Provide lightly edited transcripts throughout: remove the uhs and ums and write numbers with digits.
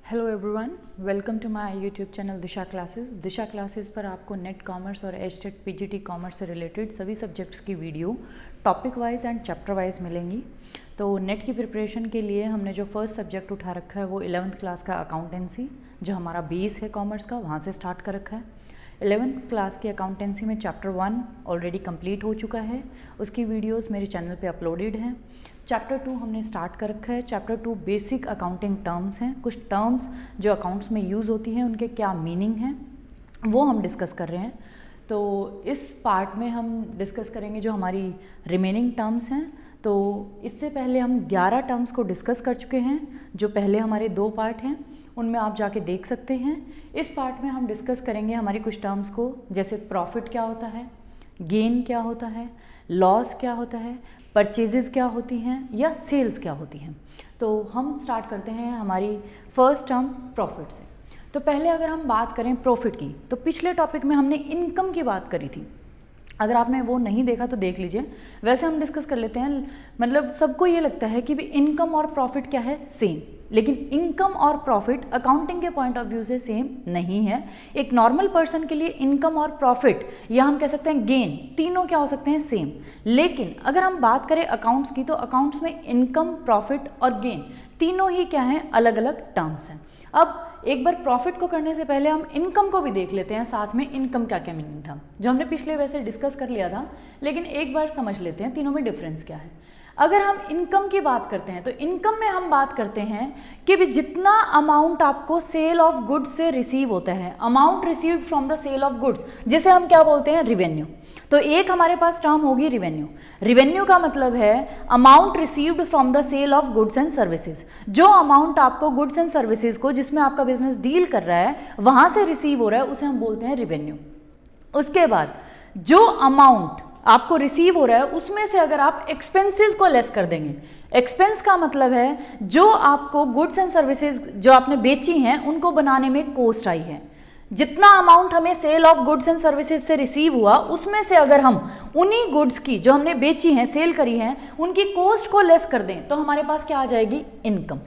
Hello everyone, welcome to my YouTube channel Disha classes. Disha classes पर आपको NET commerce और HTET PGT commerce से related सभी सब्जेक्ट्स की video topic wise and chapter wise मिलेंगी। तो नेट की प्रिपरेशन के लिए हमने जो फर्स्ट सब्जेक्ट उठा रखा है वो 11th क्लास का अकाउंटेंसी, जो हमारा बेस है कॉमर्स का, वहाँ से स्टार्ट कर रखा है। 11th क्लास की अकाउंटेंसी में चैप्टर 1 ऑलरेडी कंप्लीट हो चुका है, उसकी वीडियोस मेरे चैनल पे अपलोडेड हैं। चैप्टर 2 हमने स्टार्ट कर रखा है। चैप्टर 2 बेसिक अकाउंटिंग टर्म्स हैं, कुछ टर्म्स जो अकाउंट्स में यूज़ होती हैं उनके क्या मीनिंग हैं वो हम डिस्कस कर रहे हैं। तो इस पार्ट में हम डिस्कस करेंगे जो हमारी रिमेनिंग टर्म्स हैं। तो इससे पहले हम 11 टर्म्स को डिस्कस कर चुके हैं, जो पहले हमारे 2 पार्ट हैं उनमें आप जाके देख सकते हैं। इस पार्ट में हम डिस्कस करेंगे हमारी कुछ टर्म्स को, जैसे प्रॉफिट क्या होता है, गेन क्या होता है, लॉस क्या होता है, परचेजेस क्या होती हैं या सेल्स क्या होती हैं। तो हम स्टार्ट करते हैं हमारी फर्स्ट टर्म प्रॉफिट से। तो पहले अगर हम बात करें प्रॉफिट की, तो पिछले टॉपिक में हमने इनकम की बात करी थी। अगर आपने वो नहीं देखा तो देख लीजिए। वैसे हम डिस्कस कर लेते हैं। मतलब सबको ये लगता है कि भी इनकम और प्रॉफिट क्या है, सेम, लेकिन इनकम और प्रॉफिट अकाउंटिंग के पॉइंट ऑफ व्यू से सेम नहीं है। एक नॉर्मल पर्सन के लिए इनकम और प्रॉफिट या हम कह सकते हैं गेन, तीनों क्या हो सकते हैं, सेम। लेकिन अगर हम बात करें अकाउंट्स की, तो अकाउंट्स में इनकम, प्रॉफिट और गेन तीनों ही क्या हैं, अलग अलग टर्म्स हैं। अब एक बार प्रॉफिट को करने से पहले हम इनकम को भी देख लेते हैं, साथ में इनकम क्या क्या मीनिंग था, जो हमने पिछले वैसे डिस्कस कर लिया था, लेकिन एक बार समझ लेते हैं तीनों में डिफरेंस क्या है। अगर हम इनकम की बात करते हैं तो इनकम में हम बात करते हैं कि भी जितना अमाउंट आपको सेल ऑफ गुड्स से रिसीव होता है, amount received from the sale of goods, जिसे हम क्या बोलते हैं, रिवेन्यू। तो एक हमारे पास टर्म होगी रिवेन्यू। रिवेन्यू का मतलब है amount received from the sale of goods and services. जो अमाउंट आपको गुड्स एंड सर्विसेज को, जिसमें आपका बिजनेस डील कर रहा है, वहां से रिसीव हो रहा है, उसे हम बोलते हैं रिवेन्यू। उसके बाद जो अमाउंट आपको रिसीव हो रहा है उसमें से अगर आप एक्सपेंसेस को लेस कर देंगे, एक्सपेंस का मतलब है जो आपको गुड्स एंड सर्विसेज जो आपने बेची हैं उनको बनाने में कॉस्ट आई है, जितना अमाउंट हमें sale of goods and services से रिसीव हुआ उसमें से अगर हम उन्हीं गुड्स की जो हमने बेची हैं, सेल करी हैं, उनकी कॉस्ट को लेस कर दें तो हमारे पास क्या आ जाएगी, इनकम।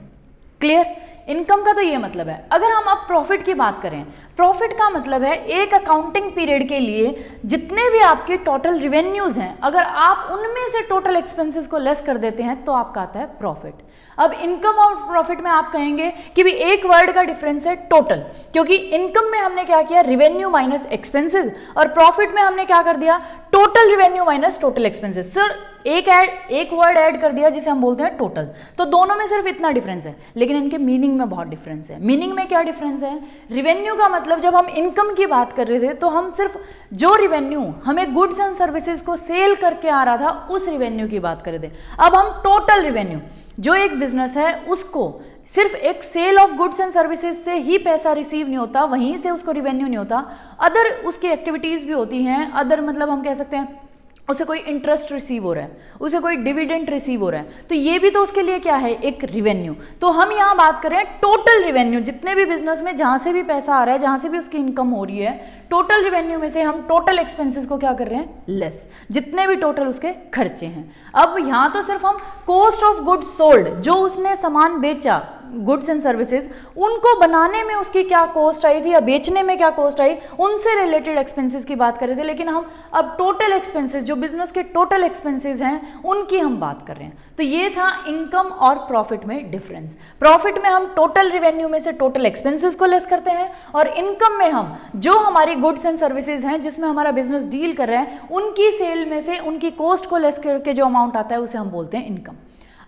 क्लियर? इनकम का तो ये मतलब है। अगर हम अब प्रॉफिट की बात करें, प्रॉफिट का मतलब है एक अकाउंटिंग पीरियड के लिए जितने भी आपके टोटल रिवेन्यूज हैं, अगर आप उनमें से टोटल एक्सपेंसेस को लेस कर देते हैं तो आपका आता है प्रॉफिट। अब इनकम और प्रॉफिट में आप कहेंगे कि भी एक वर्ड का डिफरेंस है, टोटल, क्योंकि इनकम में हमने क्या किया, रिवेन्यू माइनस एक्सपेंसेस, और प्रॉफिट में हमने क्या कर दिया, total revenue minus total expenses. Sir एक वर्ड ऐड कर दिया जिसे हम बोलते हैं टोटल। तो दोनों में सिर्फ इतना डिफरेंस है, लेकिन इनके मीनिंग में बहुत डिफरेंस है। मीनिंग में क्या डिफरेंस है, रिवेन्यू का मतलब जब हम इनकम की बात कर रहे थे तो हम सिर्फ जो रिवेन्यू हमें गुड्स एंड सर्विसेज को सेल करके आ रहा था उस रिवेन्यू की बात कर रहे थे। अब हम टोटल रिवेन्यू, जो एक बिजनेस है उसको सिर्फ एक sale of goods and services से ही पैसा रिसीव नहीं होता, वहीं से उसको रिवेन्यू नहीं होता, अदर उसकी एक्टिविटीज भी होती हैं, अदर मतलब हम कह सकते हैं उसे कोई इंटरेस्ट रिसीव हो रहा है, उसे कोई डिविडेंड रिसीव हो रहा है, तो ये भी तो उसके लिए क्या है, एक रिवेन्यू। तो हम यहाँ बात कर रहे हैं टोटल रिवेन्यू, जितने भी बिजनेस में जहां से भी पैसा आ रहा है, जहां से भी उसकी इनकम हो रही है, टोटल रिवेन्यू में से हम टोटल एक्सपेंसेस को क्या कर रहे हैं, लेस, जितने भी टोटल उसके खर्चे हैं। अब यहाँ तो सिर्फ हम कॉस्ट ऑफ गुड्स सोल्ड, जो उसने सामान बेचा, गुड्स एंड सर्विसेज, उनको बनाने में उसकी क्या कॉस्ट आई थी या बेचने में क्या कॉस्ट आई, उनसे रिलेटेड एक्सपेंसेस की बात कर रहे थे। लेकिन हम अब टोटल एक्सपेंसेस, जो बिजनेस के टोटल एक्सपेंसेस हैं, उनकी हम बात कर रहे हैं। तो ये था इनकम और प्रॉफिट में डिफरेंस। प्रॉफिट में हम टोटल रिवेन्यू में से टोटल एक्सपेंसेस को लेस करते हैं, और इनकम में हम जो हमारी गुड्स एंड सर्विसेज हैं जिसमें हमारा बिजनेस डील कर रहा है, उनकी सेल में से उनकी कॉस्ट को लेस करके जो अमाउंट आता है उसे हम बोलते हैं इनकम।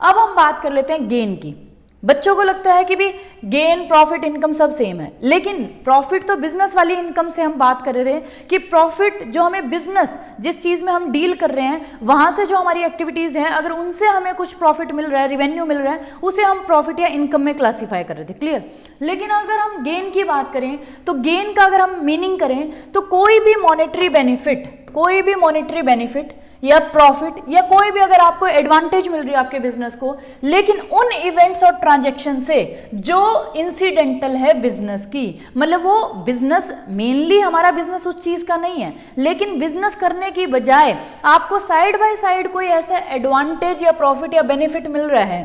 अब हम बात कर लेते हैं गेन की। बच्चों को लगता है कि भी गेन, प्रॉफिट, इनकम सब सेम है, लेकिन प्रॉफिट तो बिजनेस वाली इनकम से हम बात कर रहे थे कि प्रॉफिट जो हमें बिजनेस, जिस चीज में हम डील कर रहे हैं, वहां से जो हमारी एक्टिविटीज हैं, अगर उनसे हमें कुछ प्रॉफिट मिल रहा है, रिवेन्यू मिल रहा है, उसे हम प्रॉफिट या इनकम में क्लासीफाई कर रहे थे। क्लियर? लेकिन अगर हम गेन की बात करें तो गेन का अगर हम मीनिंग करें तो कोई भी मॉनेटरी बेनिफिट या प्रॉफिट या कोई भी अगर आपको एडवांटेज मिल रही है आपके बिजनेस को, लेकिन उन इवेंट्स और ट्रांजैक्शन से जो इंसिडेंटल है बिजनेस की, मतलब वो बिजनेस, मेनली हमारा बिजनेस उस चीज का नहीं है, लेकिन बिजनेस करने की बजाय आपको साइड बाय साइड कोई ऐसा एडवांटेज या प्रॉफिट या बेनिफिट मिल रहा है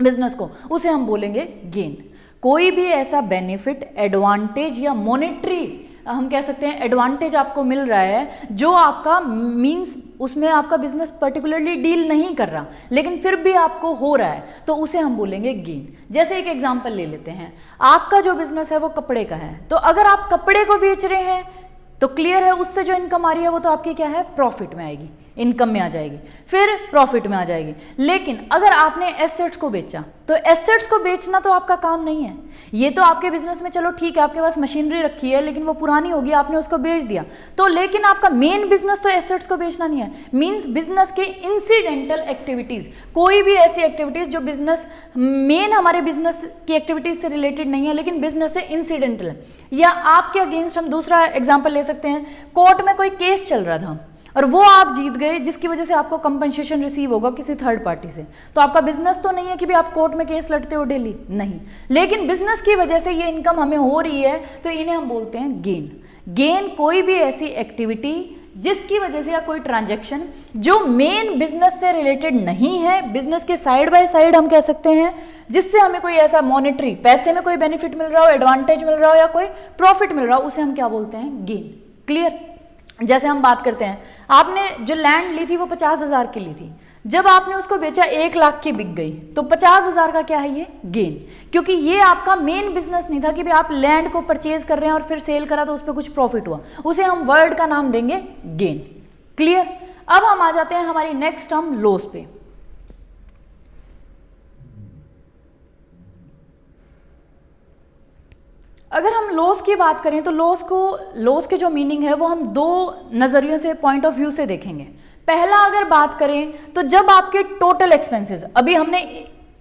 बिजनेस को, उसे हम बोलेंगे गेन। कोई भी ऐसा बेनिफिट, एडवांटेज या मॉनेटरी हम कह सकते हैं एडवांटेज आपको मिल रहा है जो आपका मींस उसमें आपका बिजनेस पर्टिकुलरली डील नहीं कर रहा लेकिन फिर भी आपको हो रहा है, तो उसे हम बोलेंगे गेन। जैसे एक एग्जांपल ले लेते हैं, आपका जो बिजनेस है वो कपड़े का है, तो अगर आप कपड़े को बेच रहे हैं तो क्लियर है उससे जो इनकम आ रही है वो तो आपकी क्या है, प्रॉफिट में आएगी, इनकम में आ जाएगी, फिर प्रॉफिट में आ जाएगी। लेकिन अगर आपने एसेट्स को बेचा तो एसेट्स को बेचना तो आपका काम नहीं है, ये तो आपके बिजनेस में चलो ठीक है आपके पास मशीनरी रखी है लेकिन वो पुरानी होगी, आपने उसको बेच दिया, तो लेकिन आपका मेन बिजनेस तो एसेट्स को बेचना नहीं है। मींस बिजनेस के इंसिडेंटल एक्टिविटीज, कोई भी ऐसी एक्टिविटीज जो बिजनेस मेन हमारे बिजनेस की एक्टिविटीज से रिलेटेड नहीं है लेकिन बिजनेस से इंसिडेंटल है। या आपके अगेंस्ट हम दूसरा एग्जाम्पल ले सकते हैं, कोर्ट में कोई केस चल रहा था और वो आप जीत गए जिसकी वजह से आपको कंपनसेशन रिसीव होगा किसी थर्ड पार्टी से, तो आपका बिजनेस तो नहीं है कि भी आप कोर्ट में केस लड़ते हो डेली, नहीं, लेकिन बिजनेस की वजह से ये इनकम हमें हो रही है तो इन्हें हम बोलते हैं गेन। गेन कोई भी ऐसी एक्टिविटी जिसकी वजह से या कोई ट्रांजैक्शन जो मेन बिजनेस से रिलेटेड नहीं है, बिजनेस के साइड बाय साइड हम कह सकते हैं, जिससे हमें कोई ऐसा मॉनेटरी पैसे में कोई बेनिफिट मिल रहा हो, एडवांटेज मिल रहा हो या कोई प्रॉफिट मिल रहा हो, उसे हम क्या बोलते हैं, गेन। क्लियर। जैसे हम बात करते हैं, आपने जो लैंड ली थी वो 50,000 की ली थी, जब आपने उसको बेचा 1 लाख की बिक गई तो 50,000 का क्या है, ये गेन, क्योंकि ये आपका मेन बिजनेस नहीं था कि भी आप लैंड को परचेज कर रहे हैं और फिर सेल करा तो उस पर कुछ प्रॉफिट हुआ, उसे हम वर्ड का नाम देंगे गेन। क्लियर। अब हम आ जाते हैं हमारी नेक्स्ट टर्म लॉस पे। अगर हम लॉस की बात करें तो लॉस के जो मीनिंग है वो हम दो नजरियों से, पॉइंट ऑफ व्यू से देखेंगे। पहला अगर बात करें तो जब आपके टोटल एक्सपेंसेस, अभी हमने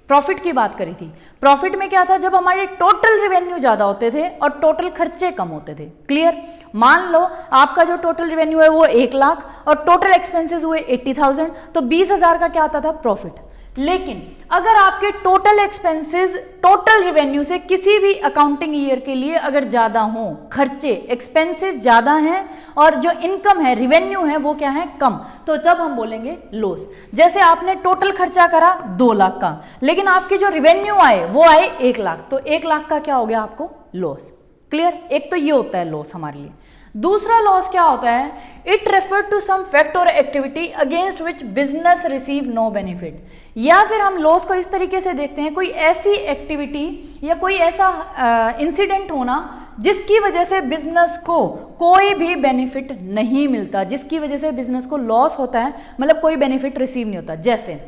प्रॉफिट की बात करी थी, प्रॉफिट में क्या था, जब हमारे टोटल रेवेन्यू ज्यादा होते थे और टोटल खर्चे कम होते थे। क्लियर। मान लो आपका जो टोटल रेवेन्यू है वो 1 लाख और टोटल एक्सपेंसेस हुए 80,000, तो 20,000 का क्या आता था, प्रॉफिट। लेकिन अगर आपके टोटल एक्सपेंसेस टोटल रेवेन्यू से किसी भी अकाउंटिंग ईयर के लिए अगर ज्यादा हो, खर्चे एक्सपेंसेस ज्यादा हैं और जो इनकम है, रेवेन्यू है, वो क्या है, कम, तो तब हम बोलेंगे लॉस। जैसे आपने टोटल खर्चा करा 2 लाख का लेकिन आपके जो रेवेन्यू आए वो आए 1 लाख, तो 1 लाख का क्या हो गया आपको, लॉस। क्लियर। एक तो ये होता है लॉस हमारे लिए। दूसरा लॉस क्या होता है, it refer to some fact और activity against which business receive no benefit. या फिर हम लॉस को इस तरीके से देखते हैं, कोई ऐसी एक्टिविटी या कोई ऐसा इंसिडेंट होना जिसकी वजह से बिजनेस को कोई भी बेनिफिट नहीं मिलता, जिसकी वजह से बिजनेस को लॉस होता है, मतलब कोई बेनिफिट रिसीव नहीं होता। जैसे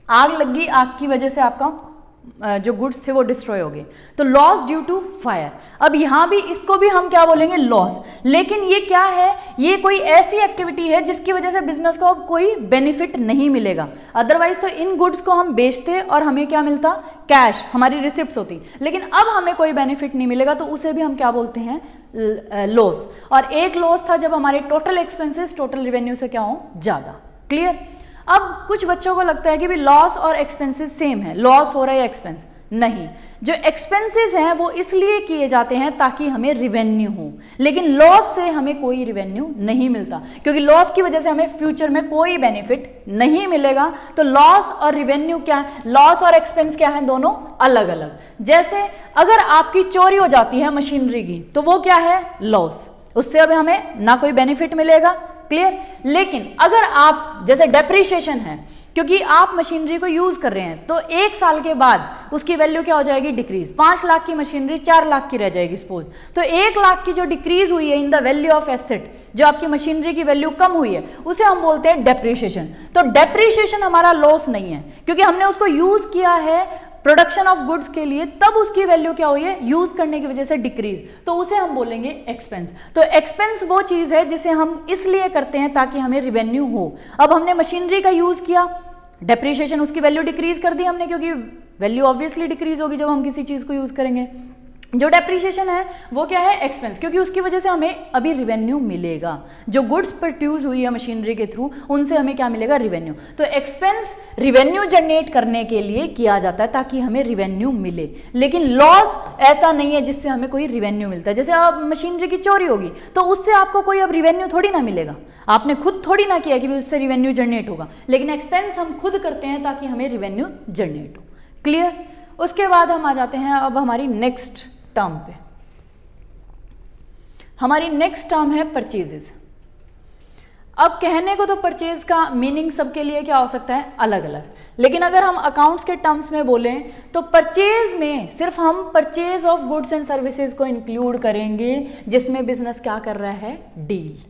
आग लग गई, आग की वजह से आपका जो गुड्स थे वो डिस्ट्रॉय हो गए, तो लॉस ड्यू टू फायर। अब यहां भी इसको भी हम क्या बोलेंगे, लॉस। लेकिन ये क्या है, ये कोई ऐसी एक्टिविटी है जिसकी वजह से बिजनेस को अब कोई बेनिफिट नहीं मिलेगा। अदरवाइज तो इन गुड्स को हम बेचते और हमें क्या मिलता, कैश, हमारी रिसिप्ट्स होती, लेकिन अब हमें कोई बेनिफिट नहीं मिलेगा, तो उसे भी हम क्या बोलते हैं, लॉस। और एक लॉस था जब हमारे टोटल एक्सपेंसेस टोटल रेवेन्यू से क्या हो, ज्यादा। क्लियर। अब कुछ बच्चों को लगता है कि भी लॉस और एक्सपेंसेस सेम है, लॉस हो रहा है एक्सपेंस, नहीं। जो एक्सपेंसेस हैं वो इसलिए किए जाते हैं ताकि हमें रिवेन्यू हो, लेकिन लॉस से हमें कोई रिवेन्यू नहीं मिलता, क्योंकि लॉस की वजह से हमें फ्यूचर में कोई बेनिफिट नहीं मिलेगा। तो लॉस और रिवेन्यू क्या है, लॉस और एक्सपेंस क्या है, दोनों अलग अलग। जैसे अगर आपकी चोरी हो जाती है मशीनरी की, तो वो क्या है, लॉस, उससे अब हमें ना कोई बेनिफिट मिलेगा। क्लियर। लेकिन अगर आप, जैसे डेप्रिसिएशन है, क्योंकि आप मशीनरी को यूज कर रहे हैं तो 1 साल के बाद उसकी वैल्यू क्या हो जाएगी, डिक्रीज। 5 लाख की मशीनरी 4 लाख की रह जाएगी सपोज, तो 1 लाख की जो डिक्रीज हुई है in the value of asset, जो आपकी मशीनरी की वैल्यू कम हुई है, उसे हम बोलते हैं डेप्रिसिएशन। तो डेप्रिसिएशन हमारा लॉस नहीं है, क्योंकि हमने उसको यूज किया है प्रोडक्शन ऑफ गुड्स के लिए, तब उसकी वैल्यू क्या हुई है, यूज करने की वजह से डिक्रीज, तो उसे हम बोलेंगे एक्सपेंस। तो एक्सपेंस वो चीज है जिसे हम इसलिए करते हैं ताकि हमें रिवेन्यू हो। अब हमने मशीनरी का यूज किया, डेप्रिसिएशन, उसकी वैल्यू डिक्रीज कर दी हमने, क्योंकि वैल्यू ऑब्वियसली डिक्रीज होगी जब हम किसी चीज को यूज करेंगे। जो डेप्रिसिएशन है वो क्या है, एक्सपेंस, क्योंकि उसकी वजह से हमें अभी रिवेन्यू मिलेगा। जो गुड्स प्रोड्यूस हुई है मशीनरी के थ्रू, उनसे हमें क्या मिलेगा, रिवेन्यू। तो एक्सपेंस रिवेन्यू जनरेट करने के लिए किया जाता है ताकि हमें रिवेन्यू मिले, लेकिन लॉस ऐसा नहीं है जिससे हमें कोई रिवेन्यू मिलता है। जैसे अब मशीनरी की चोरी होगी तो उससे आपको कोई अब रिवेन्यू थोड़ी ना मिलेगा, आपने खुद थोड़ी ना किया कि भी उससे रिवेन्यू जनरेट होगा, लेकिन एक्सपेंस हम खुद करते हैं ताकि हमें रिवेन्यू जनरेट हो। क्लियर। उसके बाद हम आ जाते हैं अब हमारी नेक्स्ट टर्म पे। हमारी नेक्स्ट टर्म है परचेजेस। अब कहने को तो परचेज का मीनिंग सबके लिए क्या हो सकता है, अलग अलग, लेकिन अगर हम अकाउंट्स के टर्म्स में बोलें तो परचेज में सिर्फ हम purchase of goods and services को इंक्लूड करेंगे जिसमें बिजनेस क्या कर रहा है, डील।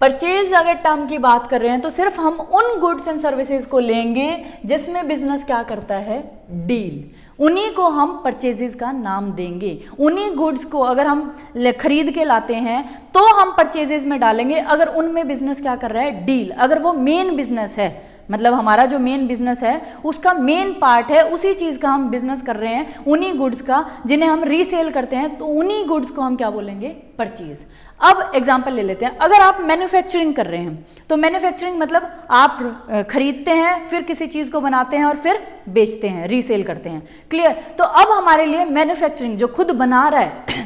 परचेज अगर टर्म की बात कर रहे हैं तो सिर्फ हम उन गुड्स एंड सर्विसेज को लेंगे जिसमें बिजनेस क्या करता है, डील। उन्हीं को हम परचेजेस का नाम देंगे। उन्हीं गुड्स को अगर हम खरीद के लाते हैं तो हम परचेजेस में डालेंगे अगर उनमें बिजनेस क्या कर रहा है, डील। अगर वो मेन बिजनेस है, मतलब हमारा जो मेन बिजनेस है उसका मेन पार्ट है, उसी चीज का हम बिजनेस कर रहे हैं, उन्हीं गुड्स का जिन्हें हम रीसेल करते हैं, तो उन्हीं गुड्स को हम क्या बोलेंगे, परचेज। अब एग्जांपल ले लेते हैं। अगर आप मैन्युफैक्चरिंग कर रहे हैं तो मैन्युफैक्चरिंग मतलब आप खरीदते हैं, फिर किसी चीज को बनाते हैं और फिर बेचते हैं, रीसेल करते हैं। क्लियर? तो अब हमारे लिए मैन्युफैक्चरिंग जो खुद बना रहा है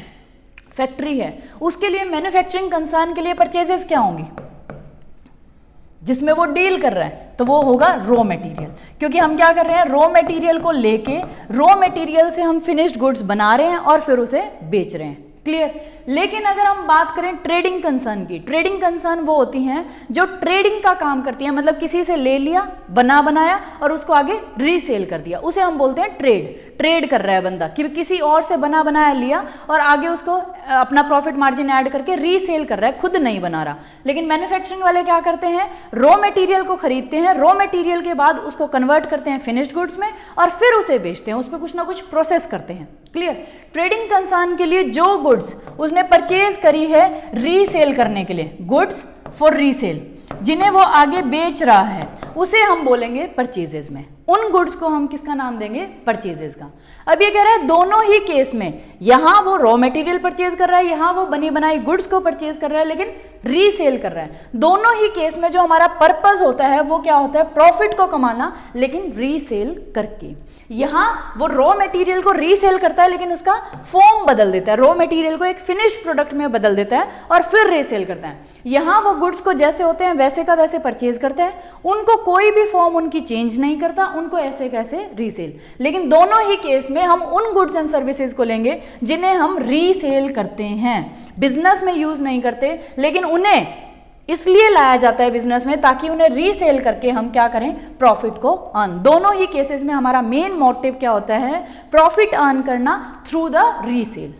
फैक्ट्री है, उसके लिए मैन्युफैक्चरिंग कंसर्न के लिए परचेजेस क्या होंगी, जिसमें वो डील कर रहा है, तो वो होगा रॉ मटेरियल। क्योंकि हम क्या कर रहे हैं, रॉ मटेरियल को लेके रॉ मटेरियल से हम फिनिश्ड गुड्स बना रहे हैं और फिर उसे बेच रहे हैं। क्लियर? लेकिन अगर हम बात करें ट्रेडिंग कंसर्न की, ट्रेडिंग कंसर्न वो होती हैं जो ट्रेडिंग का काम करती है, मतलब किसी से ले लिया, बनाया और उसको आगे रीसेल कर दिया, उसे हम बोलते हैं ट्रेड। ट्रेड कर रहा है बंदा कि किसी और से बनाया लिया और आगे उसको अपना प्रॉफिट मार्जिन ऐड करके रीसेल कर रहा है, खुद नहीं बना रहा। लेकिन मैन्युफैक्चरिंग वाले क्या करते हैं, रॉ मटेरियल को खरीदते हैं, रॉ मटेरियल के बाद उसको कन्वर्ट करते हैं फिनिश्ड गुड्स में और फिर उसे बेचते हैं, उस पर कुछ ना कुछ प्रोसेस करते हैं। क्लियर? ट्रेडिंग कंसर्न के लिए जो गुड्स उसने परचेज करी है रीसेल करने के लिए, गुड्स फॉर रीसेल, जिन्हें वो आगे बेच रहा है, उसे हम बोलेंगे परचेजेस में। उन गुड्स को हम किसका नाम देंगे, परचेजेस का। अब ये कह रहा है दोनों ही केस में, यहां वो रॉ मटेरियल परचेज कर रहा है, यहां वो बनी बनाई गुड्स को परचेज कर रहा है, लेकिन रीसेल कर रहा है। दोनों ही केस में जो हमारा पर्पस होता है वो क्या होता है, प्रॉफिट को कमाना, लेकिन रीसेल करके। यहां वो रॉ मटेरियल को रीसेल करता है लेकिन उसका फॉर्म बदल देता है, रॉ मटेरियल को एक फिनिश्ड प्रोडक्ट में बदल देता है और फिर रीसेल करता है। यहां वो गुड्स को जैसे होते हैं वैसे का वैसे परचेज करता है, उनको कोई भी फॉर्म उनकी चेंज नहीं करता, उनको ऐसे कैसे रीसेल। लेकिन दोनों ही केस में हम उन गुड्स एंड सर्विसेज को लेंगे जिन्हें हम रीसेल करते हैं, बिजनेस में यूज नहीं करते, लेकिन उन्हें इसलिए लाया जाता है बिजनेस में ताकि उन्हें रीसेल करके हम क्या करें, प्रॉफिट को अर्न। दोनों ही केसेस में हमारा मेन मोटिव क्या होता है, प्रॉफिट अर्न करना थ्रू द रीसेल।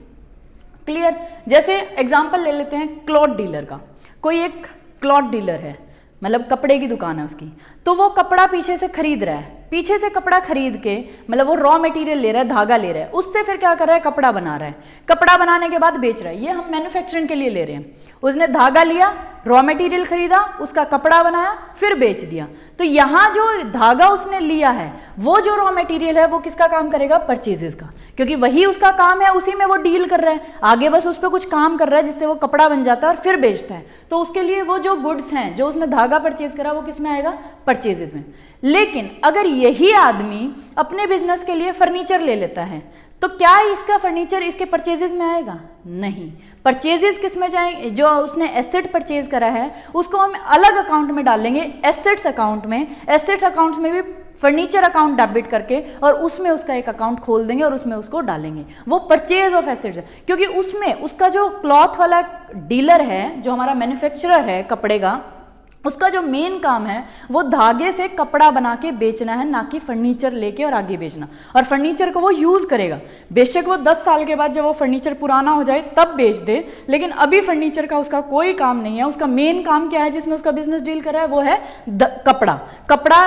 क्लियर? जैसे एग्जांपल ले लेते हैं क्लॉथ डीलर का। कोई एक क्लॉथ डीलर है, मतलब कपड़े की दुकान है उसकी, तो वो कपड़ा पीछे से खरीद रहा है, पीछे से कपड़ा खरीद के, मतलब वो रॉ मटेरियल ले रहा है, धागा ले रहा है, उससे फिर क्या कर रहा है, कपड़ा बना रहा है, कपड़ा बनाने के बाद बेच रहा है। ये हम मैन्युफैक्चरिंग के लिए ले रहे हैं। उसने धागा लिया, रॉ मटेरियल खरीदा, उसका कपड़ा बनाया, फिर बेच दिया। तो यहां जो धागा उसने लिया है, वो जो रॉ मटेरियल है वो किसका काम करेगा, परचेजेस का, क्योंकि वही उसका काम है, उसी में वो डील कर रहा है, आगे बस उस पर कुछ काम कर रहा है जिससे वो कपड़ा बन जाता है और फिर बेचता है। तो उसके लिए वो जो गुड्स हैं जो उसने धागा परचेज करा वो किस में आएगा, परचेजेस में। लेकिन अगर यही आदमी अपने बिजनेस के लिए फर्नीचर ले लेता है तो क्या इसका फर्नीचर इसके परचेजेस में आएगा, नहीं। परचेजेस किस में जाएंगे, जो उसने एसेट परचेज करा है उसको हम अलग अकाउंट में डालेंगे, एसेट्स अकाउंट में। एसेट्स अकाउंट में भी फर्नीचर अकाउंट डेबिट करके और उसमें उसका एक अकाउंट खोल देंगे और उसमें उसको डालेंगे, वो परचेज ऑफ एसेट्स है। क्योंकि उसमें उसका जो क्लॉथ वाला डीलर है, जो हमारा मैन्युफैक्चरर है कपड़े का, उसका जो मेन काम है वो धागे से कपड़ा बना के बेचना है, ना कि फर्नीचर लेके और आगे बेचना। और फर्नीचर को वो यूज करेगा, बेशक वो 10 साल के बाद जब वो फर्नीचर पुराना हो जाए तब बेच दे, लेकिन अभी फर्नीचर का उसका कोई काम नहीं है। उसका मेन काम क्या है जिसमें उसका बिजनेस डील कर रहा है, वो है कपड़ा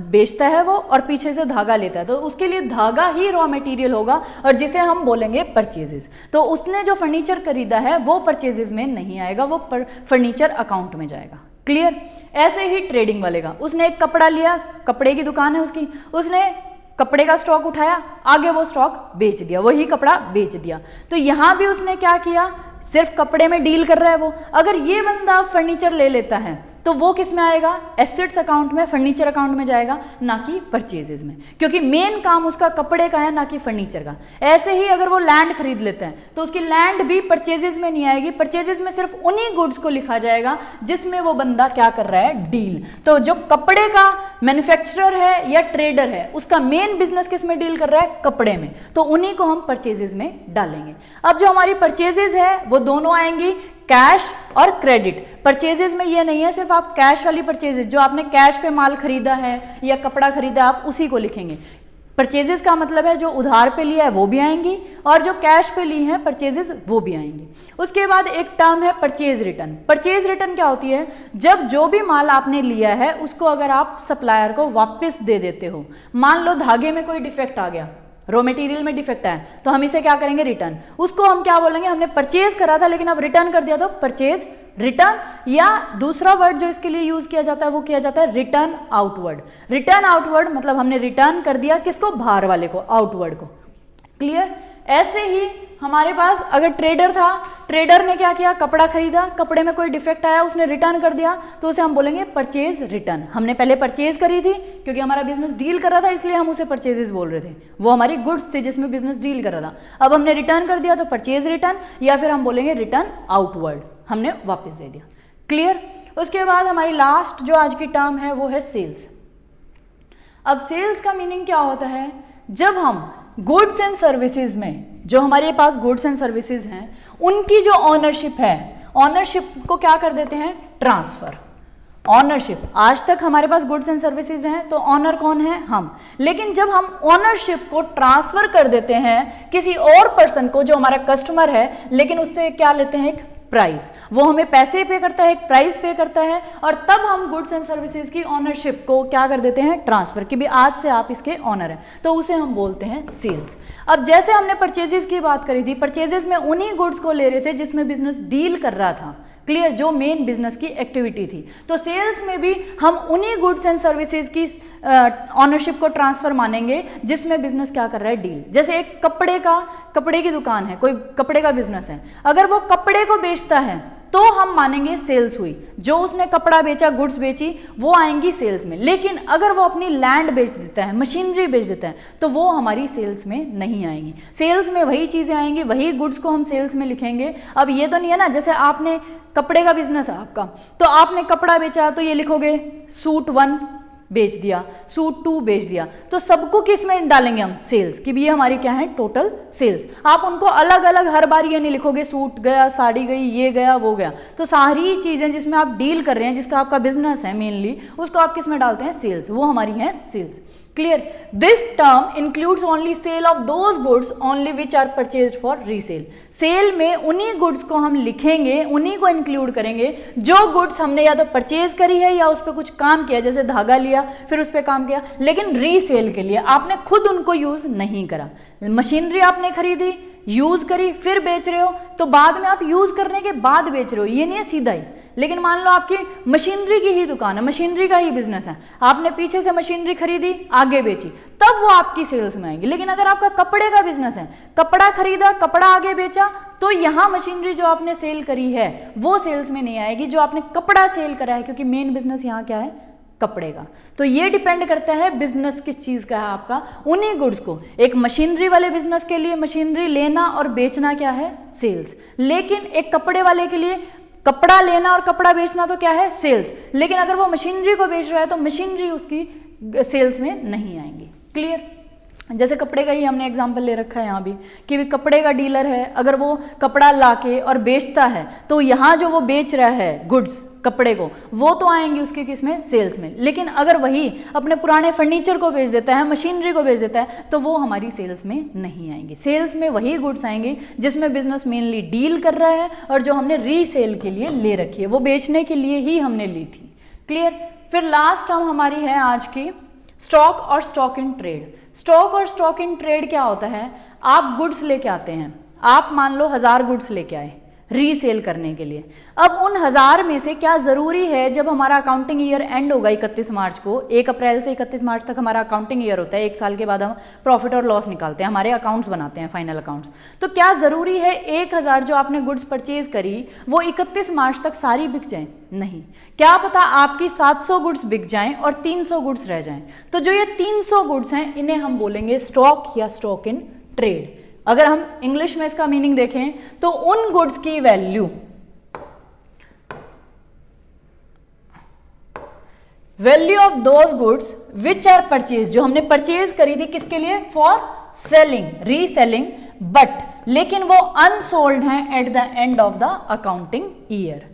बेचता है वो और पीछे से धागा लेता है, तो उसके लिए धागा ही रॉ मटेरियल होगा और जिसे हम बोलेंगे परचेजेस। तो उसने जो फर्नीचर खरीदा है वो परचेजेस में नहीं आएगा, वो फर्नीचर अकाउंट में जाएगा। क्लियर? ऐसे ही ट्रेडिंग वाले का, उसने एक कपड़ा लिया, कपड़े की दुकान है उसकी, उसने कपड़े का स्टॉक उठाया, आगे वो स्टॉक बेच दिया, वही कपड़ा बेच दिया। तो यहां भी उसने क्या किया, सिर्फ कपड़े में डील कर रहा है वो। अगर ये बंदा फर्नीचर ले लेता है तो वो किस में आएगा, एसेट्स अकाउंट में, फर्नीचर अकाउंट में जाएगा, ना कि परचेजेस में, क्योंकि मेन काम उसका कपड़े का है ना कि फर्नीचर का। ऐसे ही अगर वो लैंड खरीद लेते हैं तो उसकी लैंड भी परचेजेस में नहीं आएगी, परचेजेस में सिर्फ उन्हीं गुड्स को लिखा जाएगा जिसमें वो बंदा क्या कर रहा है, डील। तो जो कपड़े का मैन्युफैक्चरर है या ट्रेडर है उसका मेन बिजनेस किस में डील कर रहा है, कपड़े में, तो उन्हीं को हम परचेजेस में डालेंगे। अब जो हमारी परचेजेस है वो दोनों आएंगी, कैश और क्रेडिट। परचेजेस में ये नहीं है सिर्फ आप कैश वाली परचेजेस, जो आपने कैश पे माल खरीदा है या कपड़ा खरीदा आप उसी को लिखेंगे। परचेजेस का मतलब है जो उधार पे लिया है वो भी आएंगी और जो कैश पे ली है परचेजेस वो भी आएंगी। उसके बाद एक टर्म है परचेज रिटर्न। परचेज रिटर्न क्या होती है, जब जो भी माल आपने लिया है उसको अगर आप सप्लायर को वापस दे देते हो। मान लो धागे में कोई डिफेक्ट आ गया, रॉ मटेरियल में डिफेक्ट आया, तो हम इसे क्या करेंगे, रिटर्न। उसको हम क्या बोलेंगे, हमने परचेज करा था लेकिन अब रिटर्न कर दिया तो परचेज रिटर्न, या दूसरा वर्ड जो इसके लिए यूज किया जाता है वो किया जाता है रिटर्न आउटवर्ड। रिटर्न आउटवर्ड मतलब हमने रिटर्न कर दिया किसको, बाहर वाले को, आउटवर्ड को। क्लियर। ऐसे ही हमारे पास अगर ट्रेडर था, ट्रेडर ने क्या किया, कपड़ा खरीदा, कपड़े में कोई डिफेक्ट आया उसने रिटर्न कर दिया, तो उसे हम बोलेंगे परचेज रिटर्न। हमने पहले परचेज करी थी क्योंकि हमारा बिजनेस डील कर रहा था इसलिए हम उसे परचेजेस बोल रहे थे, वो हमारी गुड्स थी जिसमें बिजनेस डील कर रहा था। अब हमने रिटर्न कर दिया तो परचेज रिटर्न, या फिर हम बोलेंगे रिटर्न आउटवर्ड, हमने वापस दे दिया। क्लियर। उसके बाद हमारी लास्ट जो आज की टर्म है वो है सेल्स। अब सेल्स का मीनिंग क्या होता है, जब हम गुड्स एंड सर्विसेज में, जो हमारे पास गुड्स एंड सर्विसेज हैं उनकी जो ऑनरशिप है, ऑनरशिप को क्या कर देते हैं, ट्रांसफर। ऑनरशिप, आज तक हमारे पास गुड्स एंड सर्विसेज हैं तो ऑनर कौन है, हम। लेकिन जब हम ऑनरशिप को ट्रांसफर कर देते हैं किसी और पर्सन को जो हमारा कस्टमर है, लेकिन उससे क्या लेते हैं, एक प्राइस, वो हमें पैसे पे करता है, एक प्राइस पे करता है, और तब हम गुड्स एंड सर्विसेज की ऑनरशिप को क्या कर देते हैं, ट्रांसफर, कि भी आज से आप इसके ऑनर हैं, तो उसे हम बोलते हैं सेल्स। अब जैसे हमने परचेजेस की बात करी थी, परचेजेस में उन्हीं गुड्स को ले रहे थे जिसमें बिजनेस डील कर रहा था, क्लियर, जो मेन बिजनेस की एक्टिविटी थी। तो सेल्स में भी हम उन्हीं गुड्स एंड सर्विसेज की ऑनरशिप को ट्रांसफर मानेंगे जिसमें बिजनेस क्या कर रहा है, डील। जैसे एक कपड़े की दुकान है, कोई कपड़े का बिजनेस है, अगर वो कपड़े को बेचता है तो हम मानेंगे सेल्स हुई, जो उसने कपड़ा बेचा, गुड्स बेची, वो आएंगी सेल्स में। लेकिन अगर वो अपनी लैंड बेच देता है, मशीनरी बेच देता है, तो वो हमारी सेल्स में नहीं आएंगी। सेल्स में वही चीजें आएंगी, वही गुड्स को हम सेल्स में लिखेंगे। अब ये तो नहीं है ना, जैसे आपने कपड़े का बिजनेस है आपका, तो आपने कपड़ा बेचा तो ये लिखोगे सूट 1 बेच दिया, सूट 2 बेच दिया, तो सबको किस में डालेंगे हम, सेल्स, कि भी ये हमारी क्या है, टोटल सेल्स। आप उनको अलग अलग हर बार ये नहीं लिखोगे सूट गया, साड़ी गई, ये गया, वो गया, तो सारी चीजें जिसमें आप डील कर रहे हैं, जिसका आपका बिजनेस है मेनली, उसको आप किस में डालते हैं, सेल्स, वो हमारी है sales. Clear. This term includes only sale of those goods only which are purchased for resale. Sale में उन्हीं गुड्स को हम लिखेंगे, उन्हीं को इंक्लूड करेंगे जो गुड्स हमने या तो परचेज करी है या उस पर कुछ काम किया, जैसे धागा लिया फिर उस पर काम किया, लेकिन रीसेल के लिए आपने खुद उनको यूज नहीं करा। मशीनरी आपने खरीदी, यूज करी, फिर बेच रहे हो, तो बाद में आप यूज करने के बाद बेच रहे हो, ये नहीं है सीधा ही। लेकिन मान लो आपकी मशीनरी की ही दुकान है, मशीनरी का ही बिजनेस है, आपने पीछे से मशीनरी खरीदी, आगे बेची, तब वो आपकी सेल्स में आएंगी। लेकिन अगर आपका कपड़े का बिजनेस है, कपड़ा खरीदा, कपड़ा आगे बेचा, तो यहाँ मशीनरी जो आपने सेल करी है वो सेल्स में नहीं आएगी, जो आपने कपड़ा सेल करा है, क्योंकि मेन बिजनेस यहाँ क्या है, कपड़े का। तो ये डिपेंड करता है बिजनेस किस चीज का है आपका, उन्हीं गुड्स को। एक मशीनरी वाले बिजनेस के लिए मशीनरी लेना और बेचना क्या है, सेल्स। लेकिन एक कपड़े वाले के लिए कपड़ा लेना और कपड़ा बेचना तो क्या है, सेल्स। लेकिन अगर वो मशीनरी को बेच रहा है तो मशीनरी उसकी सेल्स में नहीं आएंगी। क्लियर। जैसे कपड़े का ही हमने एग्जांपल ले रखा है यहाँ भी, कि कपड़े का डीलर है, अगर वो कपड़ा लाके और बेचता है तो यहाँ जो वो बेच रहा है गुड्स, कपड़े को, वो तो आएंगे उसके किसमें, सेल्स में। लेकिन अगर वही अपने पुराने फर्नीचर को बेच देता है, मशीनरी को बेच देता है, तो वो हमारी सेल्स में नहीं आएंगे। सेल्स में वही गुड्स आएंगे जिसमें बिजनेस मेनली डील कर रहा है और जो हमने रीसेल के लिए ले रखी है, वो बेचने के लिए ही हमने ली थी। क्लियर। फिर लास्ट टर्म हमारी है आज की स्टॉक और स्टॉक इन ट्रेड। स्टॉक और स्टॉक इन ट्रेड क्या होता है, आप गुड्स लेके आते हैं, आप मान लो 1000 गुड्स लेके आए, रीसेल करने के लिए। अब उन 1000 में से क्या ज़रूरी है, जब हमारा अकाउंटिंग ईयर एंड होगा 31 मार्च को, 1 अप्रैल से 31 मार्च तक हमारा अकाउंटिंग ईयर होता है, 1 साल के बाद हम प्रॉफिट और लॉस निकालते हैं, हमारे अकाउंट्स बनाते हैं, फाइनल अकाउंट्स। तो क्या ज़रूरी है 1000 जो आपने गुड्स परचेज करी वो 31 मार्च तक सारी बिक जाएं? नहीं। क्या पता आपकी 700 गुड्स बिक जाएं और 300 गुड्स रह जाएं। तो जो ये 300 गुड्स हैं इन्हें हम बोलेंगे स्टॉक या स्टॉक इन ट्रेड। अगर हम इंग्लिश में इसका मीनिंग देखें तो उन गुड्स की value of those goods which are purchase, जो हमने परचेज करी थी किसके लिए, फॉर सेलिंग, रीसेलिंग, बट लेकिन वो अनसोल्ड हैं at the end of the accounting year.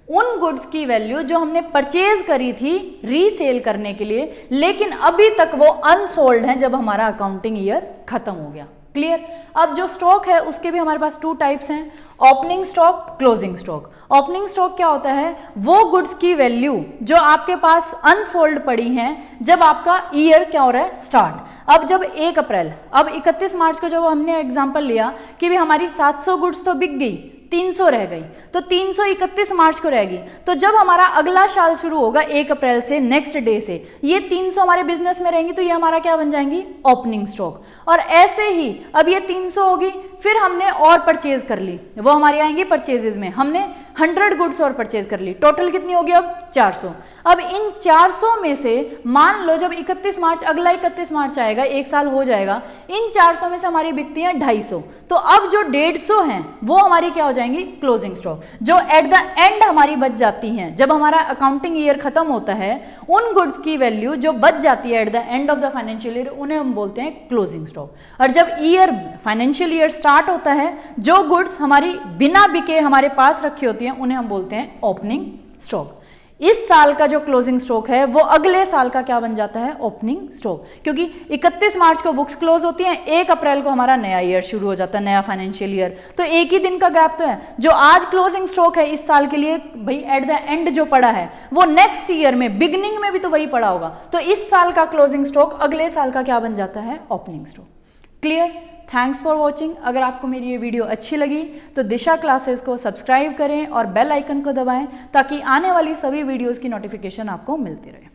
उन गुड्स की वैल्यू जो हमने परचेज करी थी रीसेल करने के लिए, लेकिन अभी तक वो अनसोल्ड हैं जब हमारा अकाउंटिंग ईयर खत्म हो गया। क्लियर। अब जो स्टॉक है उसके भी हमारे पास 2 टाइप्स हैं, opening stock, closing stock. Opening stock क्या होता है, वो गुड्स की वैल्यू जो आपके पास अनसोल्ड पड़ी हैं जब आपका ईयर क्या हो रहा है, स्टार्ट। अब जब 1 अप्रैल, अब 31 मार्च को जब हमने एग्जांपल लिया कि भी हमारी 700 गुड्स तो बिक गई, 300 रह गई, तो 300 31 मार्च को रहेगी। तो जब हमारा अगला साल शुरू होगा 1 अप्रैल से, नेक्स्ट डे से, ये 300 हमारे बिजनेस में रहेंगी, तो ये हमारा क्या बन जाएंगी, ओपनिंग स्टॉक। और ऐसे ही अब ये 300 होगी, फिर हमने और परचेज कर ली, वो हमारी आएंगी परचेजेस में, हमने 100 गुड्स और परचेज कर ली, टोटल कितनी होगी अब 400। अब इन 400 में से मान लो जब 31 मार्च, अगला 31 मार्च आएगा, 1 साल हो जाएगा, इन 400 में से हमारी बिकती हैं 250। तो अब जो 150 हैं वो हमारी क्या हो जाएंगी, क्लोजिंग स्टॉक, जो एट द एंड हमारी बच जाती हैं। जब हमारा अकाउंटिंग ईयर खत्म होता है, उन गुड्स की वैल्यू जो बच जाती है at the end of the financial year, उन्हें हम बोलते हैं क्लोजिंग स्टॉक। और जब ईयर, फाइनेंशियल ईयर स्टार्ट होता है, जो गुड्स हमारी बिना बिके हमारे पास रखी होती हैं उन्हें हम बोलते हैं ओपनिंग स्टॉक। इस साल का जो क्लोजिंग स्टॉक है वो अगले साल का क्या बन जाता है, ओपनिंग स्टॉक, क्योंकि 31 मार्च को बुक्स क्लोज होती हैं, 1 अप्रैल को हमारा नया ईयर शुरू हो जाता है, नया फाइनेंशियल ईयर। तो एक ही दिन का गैप तो है। जो आज क्लोजिंग स्टॉक है इस साल के लिए, भाई एट द एंड जो पड़ा है वो नेक्स्ट ईयर में, बिगनिंग में भी तो वही पड़ा होगा। तो इस साल का क्लोजिंग स्टॉक अगले साल का क्या बन जाता है, opening stock. Clear. Thanks for watching. अगर आपको मेरी ये वीडियो अच्छी लगी तो दिशा क्लासेस को सब्सक्राइब करें और बेल आइकन को दबाएं ताकि आने वाली सभी वीडियोस की नोटिफिकेशन आपको मिलती रहे।